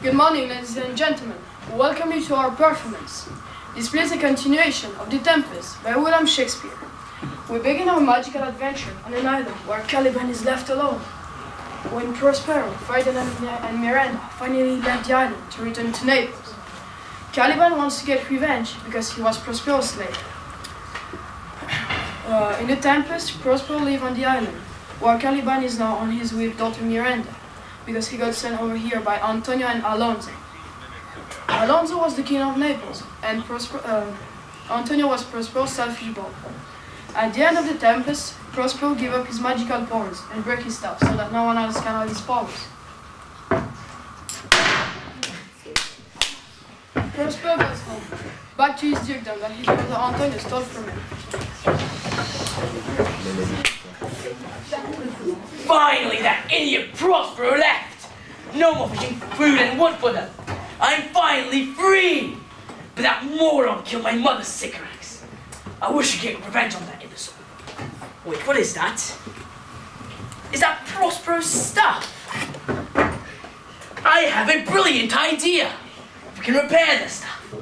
Good morning, ladies and gentlemen. Welcome you to our performance. This plays a continuation of The Tempest by William Shakespeare. We begin our magical adventure on an island where Caliban is left alone. When Prospero, Ferdinand, and Miranda finally left the island to return to Naples, Caliban wants to get revenge because he was Prospero's slave. In The Tempest, Prospero lives on the island, where Caliban is now on his with daughter Miranda, because he got sent over here by Antonio and Alonso. Alonso was the king of Naples, and Antonio was Prospero's selfish boy. At the end of The Tempest, Prospero gave up his magical powers and broke his staff so that no one else can have his powers. Prospero goes home, back to his dukedom that his brother Antonio stole from him. Finally, that idiot Prospero left! No more fishing food and wood for them! I'm finally free! But that moron killed my mother's sycorax. I wish I could get revenge on that imbecile. Wait, what is that? Is that Prospero's stuff? I have a brilliant idea! If we can repair this stuff,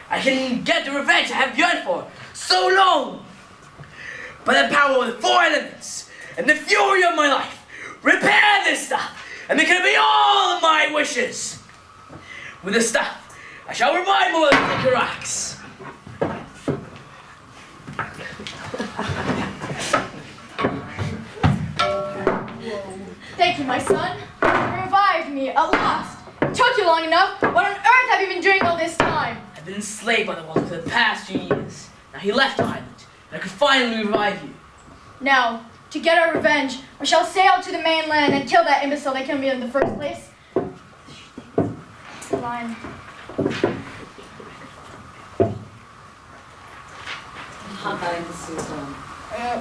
I can get the revenge I have yearned for so long! By the power of the four elements and the fury of my life, repair this stuff and make it be all of my wishes! With the stuff, I shall revive my mother's sycorax. Thank you, my son. You revived me at last. It took you long enough. What on earth have you been doing all this time? I've been enslaved by the Walker for the past few years. Now he left the island, and I could finally revive you. Now, to get our revenge, we shall sail to the mainland and kill that imbecile that killed me in the first place. Fine.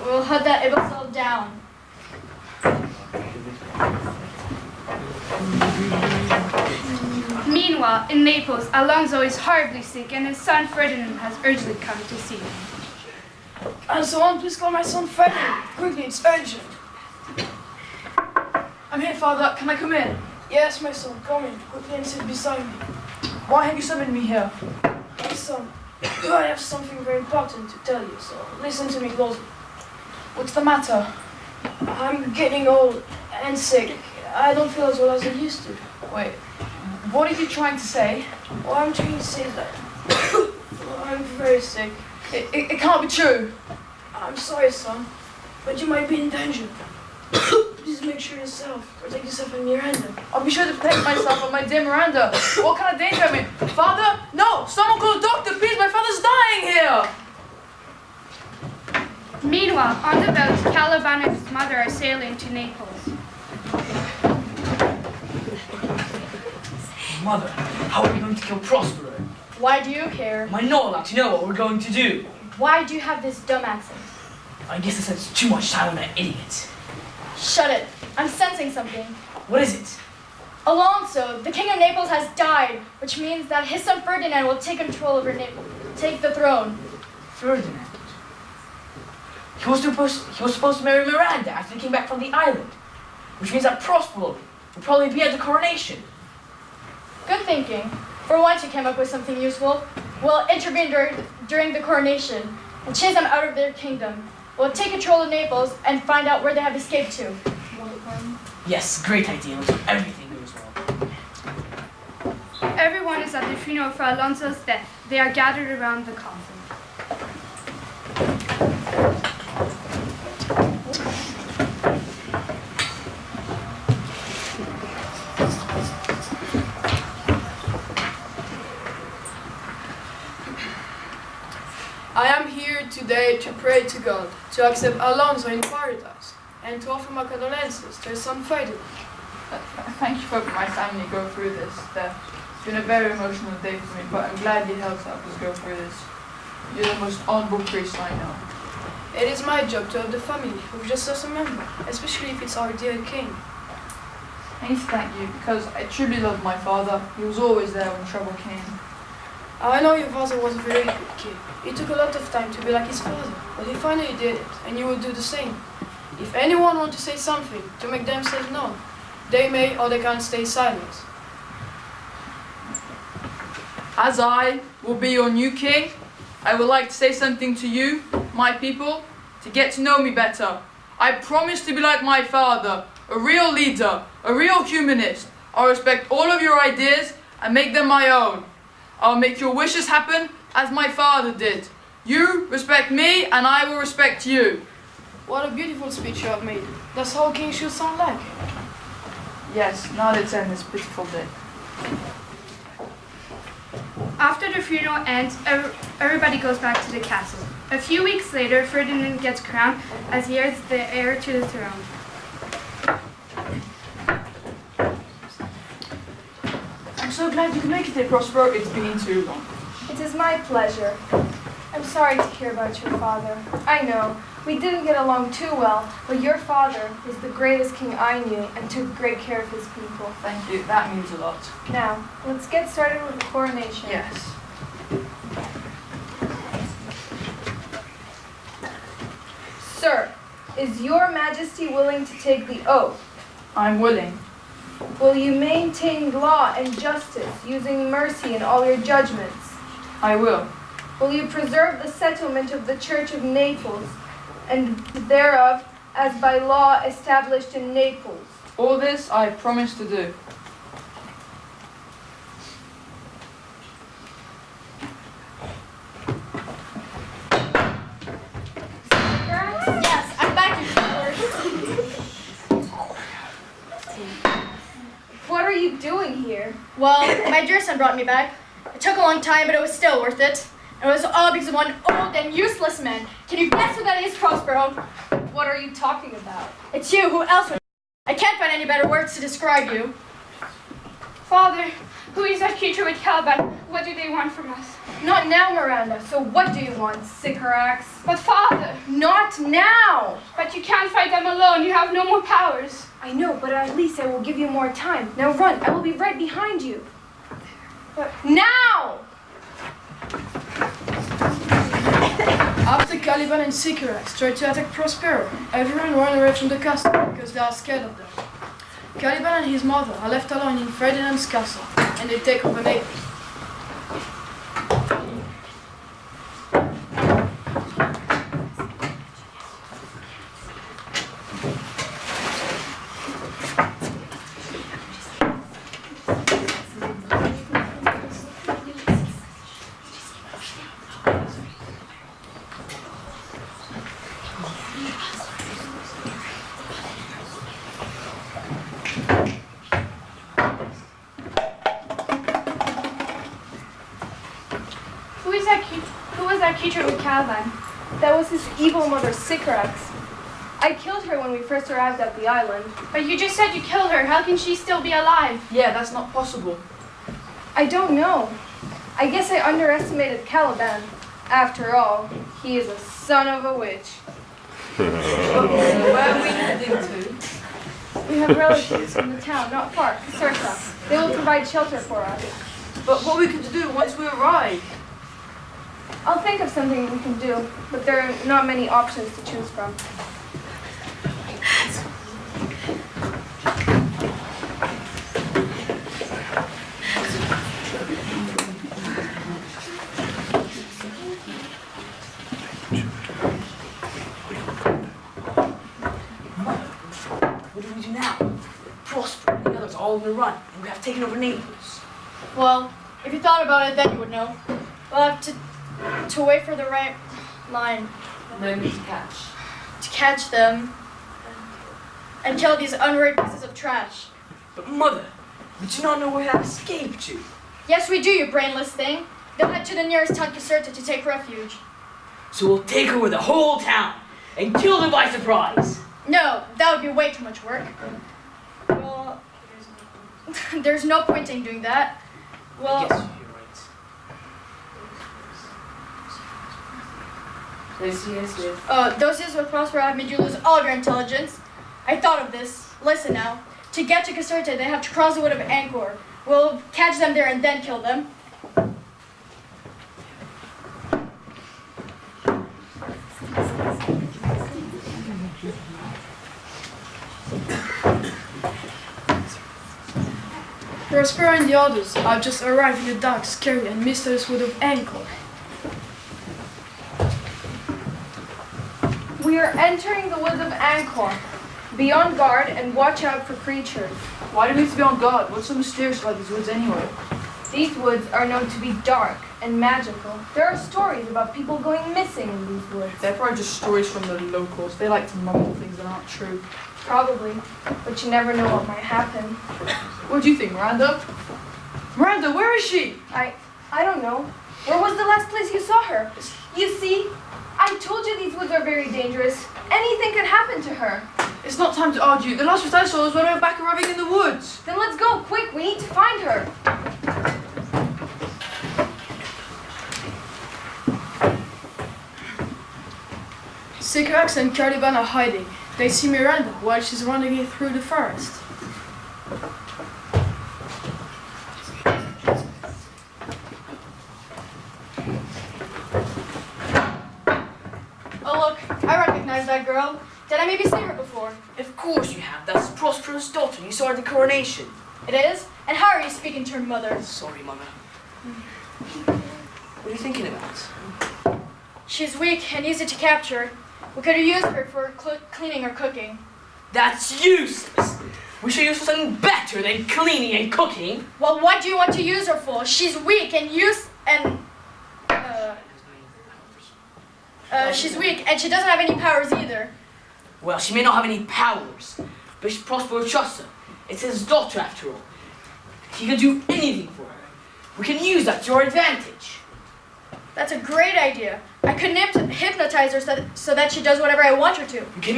We'll hunt that imbecile down. Meanwhile, in Naples, Alonso is horribly sick and his son Ferdinand has urgently come to see him. And so on, please call my son Ferdinand. Quickly, it's urgent. I'm here, Father. Can I come in? Yes, my son. Come in. Quickly and sit beside me. Why have you summoned me here? My son, I have something very important to tell you, so listen to me closely. What's the matter? I'm getting old and sick. I don't feel as well as I used to. Wait, what are you trying to say? Well, I'm trying to say that I'm very sick. It can't be true. I'm sorry, son, but you might be in danger. Please make sure yourself. Protect yourself and Miranda. I'll be sure to protect myself and my dear Miranda. What kind of danger am I in? Father? No! Someone call a doctor, please! My father's dying here! Meanwhile, on the boat, Caliban and his mother are sailing to Naples. Mother, how are we going to kill Prospero? Why do you care? Am I not allowed to know what we're going to do? Why do you have this dumb accent? I guess I spent too much time on that idiot. Shut it. I'm sensing something. What is it? Alonso, the king of Naples, has died, which means that his son Ferdinand will take control over Naples, take the throne. Ferdinand? He was supposed to marry Miranda after he came back from the island, which means that Prospero will probably be at the coronation. Good thinking. For once you came up with something useful. We'll intervene during the coronation and chase them out of their kingdom. We'll take control of Naples and find out where they have escaped to. Yes, great idea. Let's hope everything goes well. Everyone is at the funeral for Alonso's death. They are gathered around the coffin. I am here today to pray to God to accept Alonso in paradise and to offer my condolences to his son Ferdinand. Thank you for my family go through this death. It's been a very emotional day for me, but I'm glad you helped us go through this. You're the most honorable priest I know. It is my job to help the family who just lost a member, especially if it's our dear king. I need to thank you because I truly loved my father. He was always there when trouble came. I know your father was a very good kid. It took a lot of time to be like his father, but he finally did it, and you will do the same. If anyone wants to say something, to make themselves known, They may or they can't stay silent. As I will be your new king, I would like to say something to you, my people, to get to know me better. I promise to be like my father, a real leader, a real humanist. I'll respect all of your ideas and make them my own. I'll make your wishes happen as my father did. You respect me and I will respect you. What a beautiful speech you have made. That's how a king should sound like. Yes, now let's end this pitiful day. After the funeral ends, everybody goes back to the castle. A few weeks later, Ferdinand gets crowned as he is the heir to the throne. I'm so glad you could make it here, Prospero. It's been too long. It is my pleasure. I'm sorry to hear about your father. I know, we didn't get along too well, but your father was the greatest king I knew and took great care of his people. Thank you, that means a lot. Now, let's get started with the coronation. Yes. Sir, is your majesty willing to take the oath? I'm willing. Will you maintain law and justice, using mercy in all your judgments? I will. Will you preserve the settlement of the Church of Naples, and thereof as by law established in Naples? All this I promise to do. Yes, I'm back, you foolish. What are you doing here? Well, my dear son brought me back. It took a long time, but it was still worth it. And it was all because of one old and useless man. Can you guess who that is, Prospero? What are you talking about? It's you. Who else would? I can't find any better words to describe you. Father, who is that creature with Caliban? What do they want from us? Not now, Miranda. So what do you want, Sycorax? But father, Not now! but you can't fight them alone. You have no more powers. I know, but at least I will give you more time. Now run. I will be right behind you. But now! After Caliban and Sycorax tried to attack Prospero, everyone ran away from the castle because they are scared of them. Caliban and his mother are left alone in Ferdinand's castle, and they take over Naples. Who was that creature with Caliban? That was his evil mother, Sycorax. I killed her when we first arrived at the island. But you just said you killed her. How can she still be alive? Yeah, that's not possible. I don't know. I guess I underestimated Caliban. After all, he is a son of a witch. Where are we heading to? We have relatives in the town, not far, Caserta. They will provide shelter for us. But what are we going to do once we arrive? I'll think of something we can do, but there are not many options to choose from. What do we do now? Prospero and the others are all on the run, and we have taken over Naples. Well, if you thought about it, then you would know. We'll have to wait for the right line Moment to catch. to catch them and kill these unworried pieces of trash. But Mother, we do not know where they have escaped to. Yes, we do, you brainless thing. They'll head to the nearest town, Caserta, to take refuge. So we'll take over the whole town and kill them by surprise. No, that would be way too much work. Well, there's no point in doing that. Well, Yes, you're right. those years with Prospero have made you lose all of your intelligence. I thought of this. Listen now. To get to Caserta, they have to cross the wood of Angkor. We'll catch them there and then kill them. Prospero and the others have just arrived in the dark, scary and mysterious wood of Anchor. We are entering the woods of Anchor. Be on guard and watch out for creatures. Why do we have to be on guard? What's so mysterious about these woods anyway? These woods are known to be dark and magical. There are stories about people going missing in these woods. They're probably just stories from the locals. They like to mumble things that aren't true. Probably, but you never know what might happen. What do you think, Miranda? Miranda, where is she? I don't know. Where was the last place you saw her? You see, I told you these woods are very dangerous. Anything could happen to her. It's not time to argue. The last place I saw was when we were back arriving in the woods. Then let's go, quick, we need to find her. Sycorax and Caliban are hiding. They see Miranda while she's running through the forest. Oh look, I recognize that girl. Did I maybe see her before? Of course you have. That's Prospero's daughter. You saw her at the coronation. It is? And how are you speaking to her mother? Sorry, Mama. What are you thinking about? She's weak and easy to capture. We could use her for cleaning or cooking. That's useless. We should use her for something better than cleaning and cooking. Well, what do you want to use her for? She's weak and she's weak and she doesn't have any powers either. Well, she may not have any powers, but Prospero trusts her. It's his daughter, after all. He can do anything for her. We can use that to our advantage. That's a great idea. I could hypnotize her so that she does whatever I want her to. You can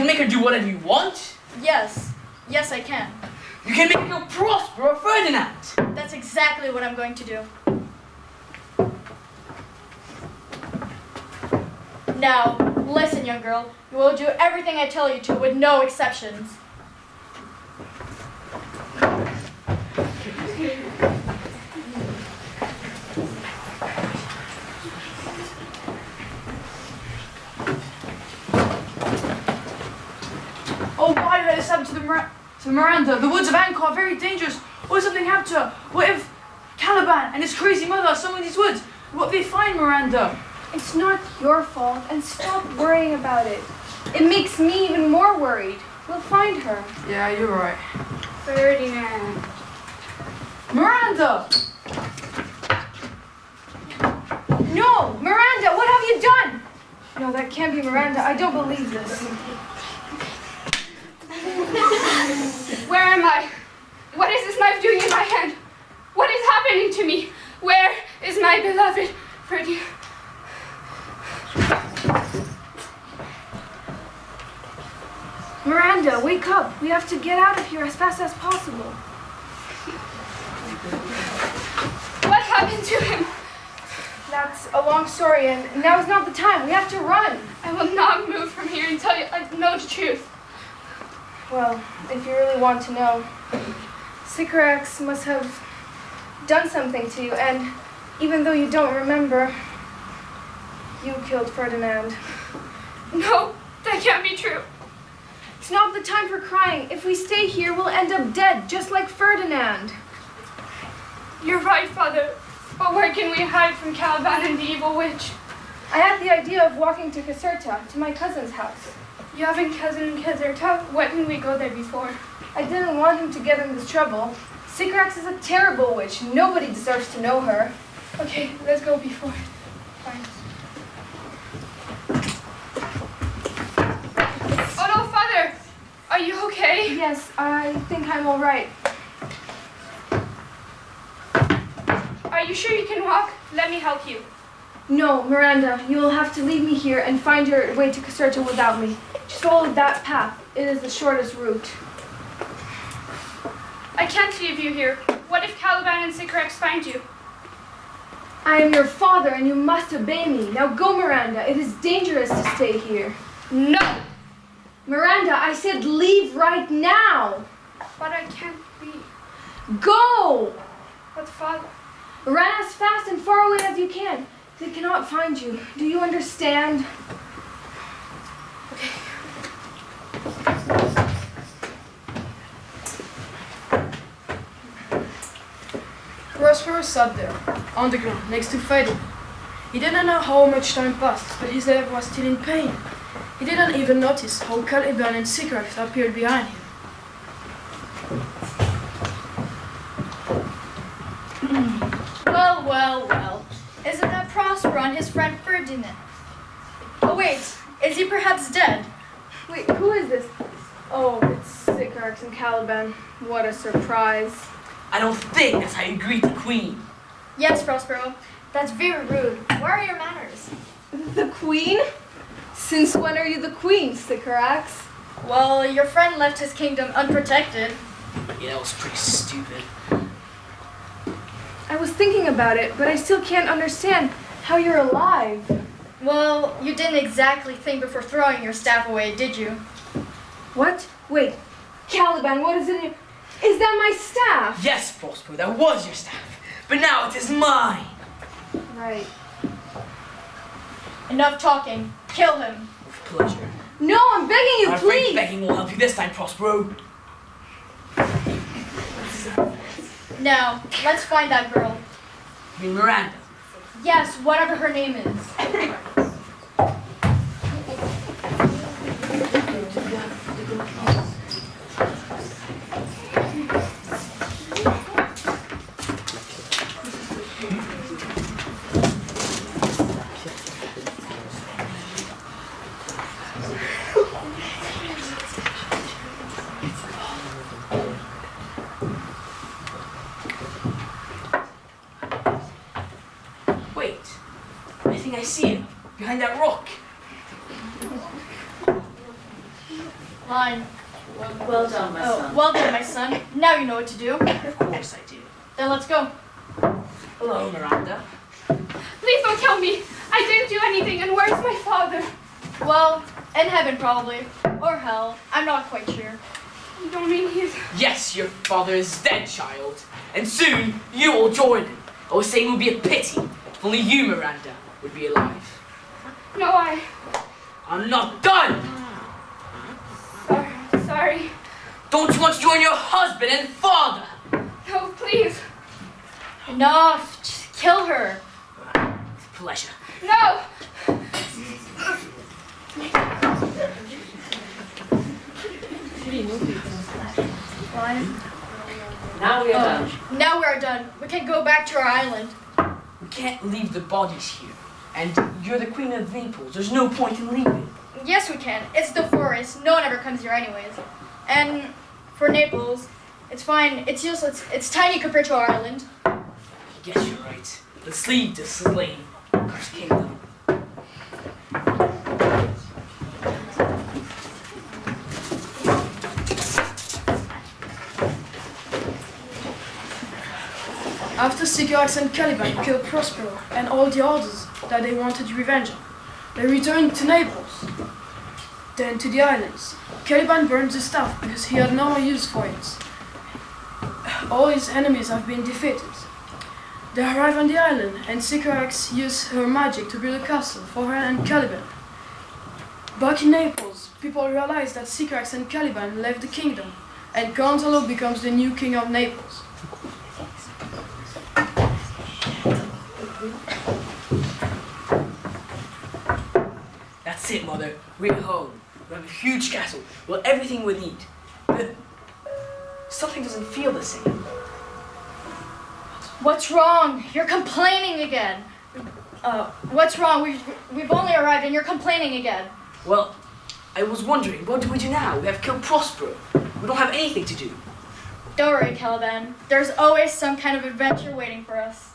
make her do whatever you want. Yes. Yes, I can. You can make her go Prospero or Ferdinand. That's exactly what I'm going to do. Now, listen, young girl. You will do everything I tell you to, with no exceptions. Oh, why did this happen to Miranda? The woods of Anchor are very dangerous. What if something happened to her? What if Caliban and his crazy mother are somewhere in these woods? What if they find Miranda? It's not your fault, and stop worrying about it. It makes me even more worried. We'll find her. Yeah, you're right. Ferdinand. Miranda! No! Miranda, what have you done? No, that can't be Miranda. I don't believe this. Where am I? What is this knife doing in my hand? What is happening to me? Where is my beloved Ferdinand? Miranda, wake up. We have to get out of here as fast as possible. What happened to him? That's a long story, and now is not the time. We have to run. I will not move from here until I know the truth. Well, if you really want to know, Sycorax must have done something to you, and even though you don't remember, you killed Ferdinand. No, that can't be true. It's not the time for crying. If we stay here, we'll end up dead, just like Ferdinand. You're right, Father. But where can we hide from Caliban and the evil witch? I had the idea of walking to Caserta, to my cousin's house. You have a cousin in Caserta? Why didn't we go there before? I didn't want him to get in this trouble. Sycorax is a terrible witch. Nobody deserves to know her. Okay, let's go before. Fine. Oh no, Father! Are you okay? Yes, I think I'm all right. Are you sure you can walk? Let me help you. No, Miranda, you will have to leave me here and find your way to Caserta without me. Just follow that path. It is the shortest route. I can't leave you here. What if Caliban and Sycorax find you? I am your father and you must obey me. Now go, Miranda. It is dangerous to stay here. No! Miranda, I said leave right now. But I can't leave. Go! But Father... Run as fast and far away as you can. They cannot find you. Do you understand? Okay. Prospero sat there, on the ground, next to Ferdinand. He didn't know how much time passed, but his leg was still in pain. He didn't even notice how Caliban and Sycorax appeared behind him. Well, well, well. Isn't that Prospero and his friend Ferdinand? Oh wait, is he perhaps dead? Wait, who is this? Oh, it's Sycorax and Caliban. What a surprise. I don't think that's how you greet the queen. Yes, Prospero. That's very rude. Where are your manners? The queen? Since when are you the queen, Sycorax? Well, your friend left his kingdom unprotected. Yeah, that was pretty stupid. I was thinking about it, but I still can't understand how you're alive. Well, you didn't exactly think before throwing your staff away, did you? What? Wait, Caliban, what is it? Is that my staff? Yes, Prospero, that was your staff. But now it is mine. Right. Enough talking. Kill him. With pleasure. No, I'm begging you, I'm afraid please. begging won't help you this time, Prospero. Now, let's find that girl. You mean Miranda? Yes, whatever her name is. Wait, I think I see him behind that rock. Line. Well done, my Oh, son. well done, my son. Now you know what to do. Of course I do. Then let's go. Hello, Miranda. Please don't tell me. I didn't do anything, and where's my father? Well, in heaven probably. Or hell. I'm not quite sure. You don't mean he's... Yes, your father is dead, child. And soon you will join him. I was saying it would be a pity if only you, Miranda, would be alive. No, I'm not done! Sorry. Don't you want to join your husband and father? No, please. Enough. Just kill her. With pleasure. No! Now we are done. Now we're done. We can go back to our island. We can't leave the bodies here. And you're the queen of Naples. There's no point in leaving. Yes, we can. It's the forest. No one ever comes here anyways. And for Naples, it's fine. It's useless. It's tiny compared to our island. I guess you're right. Let's leave this slain cursed kingdom. After Sycorax and Caliban killed Prospero and all the others that they wanted revenge on, they returned to Naples, then to the islands. Caliban burned the staff because he had no more use for it. All his enemies have been defeated. They arrive on the island and Sycorax used her magic to build a castle for her and Caliban. Back in Naples, people realize that Sycorax and Caliban left the kingdom and Gonzalo becomes the new king of Naples. That's it, Mother. We're home. We have a huge castle. Well, everything we need. But something doesn't feel the same. What's wrong? You're complaining again. What's wrong? We've only arrived and you're complaining again. Well, I was wondering, what do we do now? We have killed Prospero. We don't have anything to do. Don't worry, Caliban. There's always some kind of adventure waiting for us.